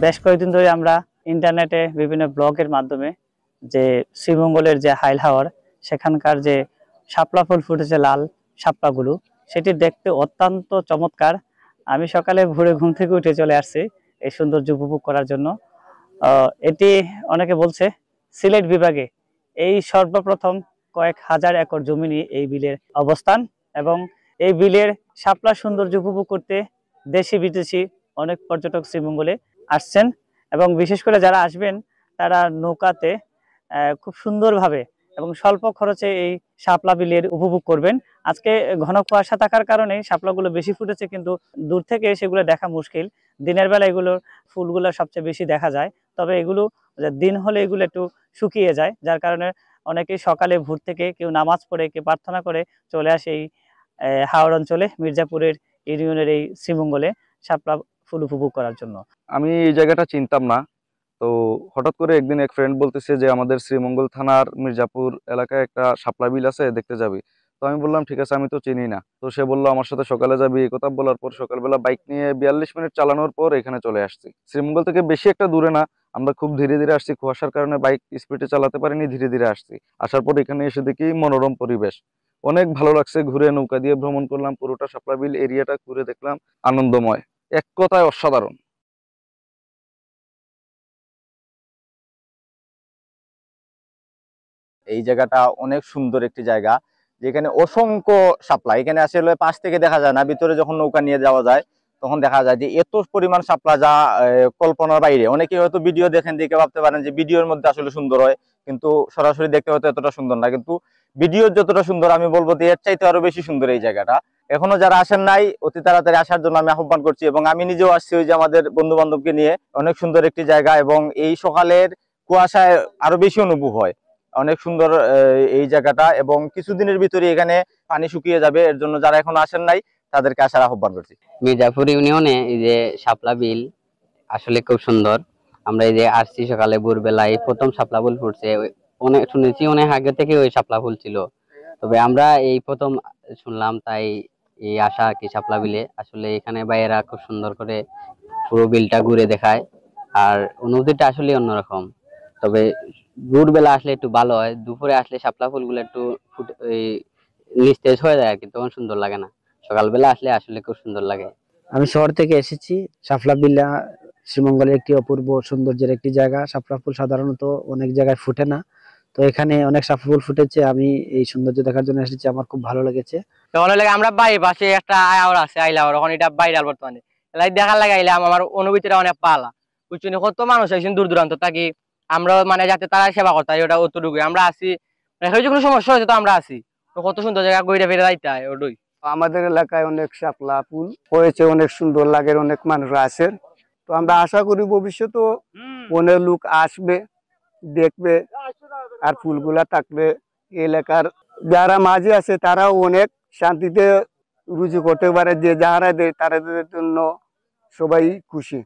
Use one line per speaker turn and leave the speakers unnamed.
বেশ কয়েকদিন ধরে আমরা ইন্টারনেটে বিভিন্ন ব্লগের মাধ্যমে যে শ্রীমঙ্গলের যে হাইল হাওর সেখানকার যে শাপলা ফুল ফুটেছে লাল শাপলাগুলো, সেটি দেখতে অত্যন্ত চমৎকার। আমি সকালে ভোরে ঘুম থেকে উঠে চলে আসছি এই সৌন্দর্য উপভোগ করার জন্য। এটি অনেকে বলছে সিলেট বিভাগে এই সর্বপ্রথম কয়েক হাজার একর জমি নিয়ে এই বিলের অবস্থান, এবং এই বিলের শাপলা সৌন্দর্য উপভোগ করতে দেশি বিদেশি অনেক পর্যটক শ্রীমঙ্গলে আসছেন, এবং বিশেষ করে যারা আসবেন তারা নৌকাতে খুব সুন্দরভাবে এবং স্বল্প খরচে এই শাপলা বিলের উপভোগ করবেন। আজকে ঘন কুয়াশা থাকার কারণে শাপলাগুলো বেশি ফুটেছে, কিন্তু দূর থেকে সেগুলো দেখা মুশকিল। দিনের বেলা এগুলোর ফুলগুলো সবচেয়ে বেশি দেখা যায়, তবে এগুলো দিন হলে এগুলো একটু শুকিয়ে যায়, যার কারণে অনেকেই সকালে ভোর থেকে কেউ নামাজ পড়ে কেউ প্রার্থনা করে চলে আসে এই হাওড় অঞ্চলে মির্জাপুরের ইউনিয়নের এই শ্রীমঙ্গলে শাপলা ফুল উপভোগ করার জন্য।
আমি এই জায়গাটা চিনতাম না, তো হঠাৎ করে একদিন এক ফ্রেন্ড বলতেছে যে আমাদের শ্রীমঙ্গল থানার মির্জাপুর এলাকায় একটা শাপলা বিল আছে, দেখতে যাবি? তো আমি বললাম ঠিক আছে, আমি তো চিনি না। তো সে বললো আমার সাথে সকালে যাবি। এই কথা বলার পর সকালবেলা বাইক নিয়ে 42 মিনিট চালানোর পর এখানে চলে আসছি। শ্রীমঙ্গল থেকে বেশি একটা দূরে না, আমরা খুব ধীরে ধীরে আসছি, কুয়াশার কারণে বাইক স্পিডে চালাতে পারিনি, ধীরে ধীরে আসছি। আসার পর এখানে এসে দেখি মনোরম পরিবেশ, অনেক ভালো লাগছে। ঘুরে নৌকা দিয়ে ভ্রমণ করলাম, পুরোটা শাপলা বিল এরিয়াটা ঘুরে দেখলাম, আনন্দময়, এক কথায় অসাধারণ।
এই জায়গাটা অনেক সুন্দর একটি জায়গা, যেখানে অসংখ্য শাপলা। এখানে আসলে পাশ থেকে দেখা যায় না, ভিতরে যখন নৌকা নিয়ে যাওয়া যায় তখন দেখা যায় যে এত পরিমাণ শাপলা, যা কল্পনার বাইরে। অনেকে হয়তো ভিডিও দেখেন, দেখে ভাবতে পারেন যে ভিডিওর মধ্যে আসলে সুন্দর হয়, কিন্তু সরাসরি দেখতে হয়তো এতটা সুন্দর না। কিন্তু ভিডিও যতটা সুন্দর, আমি বলবো যে এর চাইতে আরো বেশি সুন্দর এই জায়গাটা। এখনো যারা আসেন নাই, অতি তাড়াতাড়ি আসার জন্য আমি আহ্বান করছি, এবং আমি নিজেও আসছি ওই যে আমাদের বন্ধু বান্ধবকে নিয়ে। অনেক সুন্দর একটি জায়গা, এবং এই সকালের কুয়াশায় আরো বেশি অনুভব হয়। অনেক সুন্দর এই জায়গাটা, এবং কিছুদিনের ভিতরে এখানে পানি শুকিয়ে যাবে। এর জন্য যারা এখনো আসেন নাই তাদেরকে আসার আহ্বান করছি।
মির্জাপুর ইউনিয়নে এই যে শাপলা বিল আসলে খুব সুন্দর। আমরা এই যে আসছি সকালে ভোরবেলায় প্রথম শাপলা ফুল ফুটছে। অনেক শুনেছি অনেক আগে থেকে ওই শাপলা ফুল ছিল, তবে আমরা এই প্রথম শুনলাম, তাই এই আশা কি শাপলা বিলে। আসলে এখানে ভাইয়েরা খুব সুন্দর করে পুরো বিলটা ঘুরে দেখায়, আর অনুভূতিটা আসলে অন্যরকম। তবে ভোরবেলা আসলে একটু ভালো হয়, দুপুরে আসলে শাপলা ফুলগুলো একটু নিস্তেজ হয়ে যায় আর কি, তখন সুন্দর লাগে না। সকালবেলা আসলে আসলে খুব সুন্দর লাগে।
আমি শহর থেকে এসেছি। শাপলা বিলা শ্রীমঙ্গলের একটি অপূর্ব সৌন্দর্যের একটি জায়গা। শাপলা ফুল সাধারণত অনেক জায়গায় ফুটে না, তো এখানে অনেক শাপলা ফুল ফুটেছে। আমি এই সৌন্দর্য দেখার জন্য এসেছি, আমার খুব ভালো লেগেছে।
আমরা বাড়ির পাশে একটা আইলাওর আছে, আইলাওর এখন এটা ভাইরাল বর্তমানে। দেখার লাগে আইলাম, আমার অনুভূতিটা অনেক পালা বুঝছেন। কত মানুষ আইসেন দূর দূরান্ত থাকি, আমরা মানে যাতে তারা সেবা করতে হয় ওটা অতটুকু। আমরা আসি যে কোনো সমস্যা হয়েছে তো আমরা আসি, কত সুন্দর জায়গা ঘুরে ফিরে যাইতে হয় ওটাই।
আমাদের এলাকায় অনেক শাপলা ফুল হয়েছে, অনেক সুন্দর লাগে, অনেক মানুষ আসে। তো আমরা আশা করি ভবিষ্যতেও অনেক লোক আসবে, দেখবে। আর ফুলগুলা থাকলে এলাকার যারা মাঝে আছে তারাও অনেক শান্তিতে রুজু করতে পারে, যে যাহারা দেয় তাদের জন্য সবাই খুশি।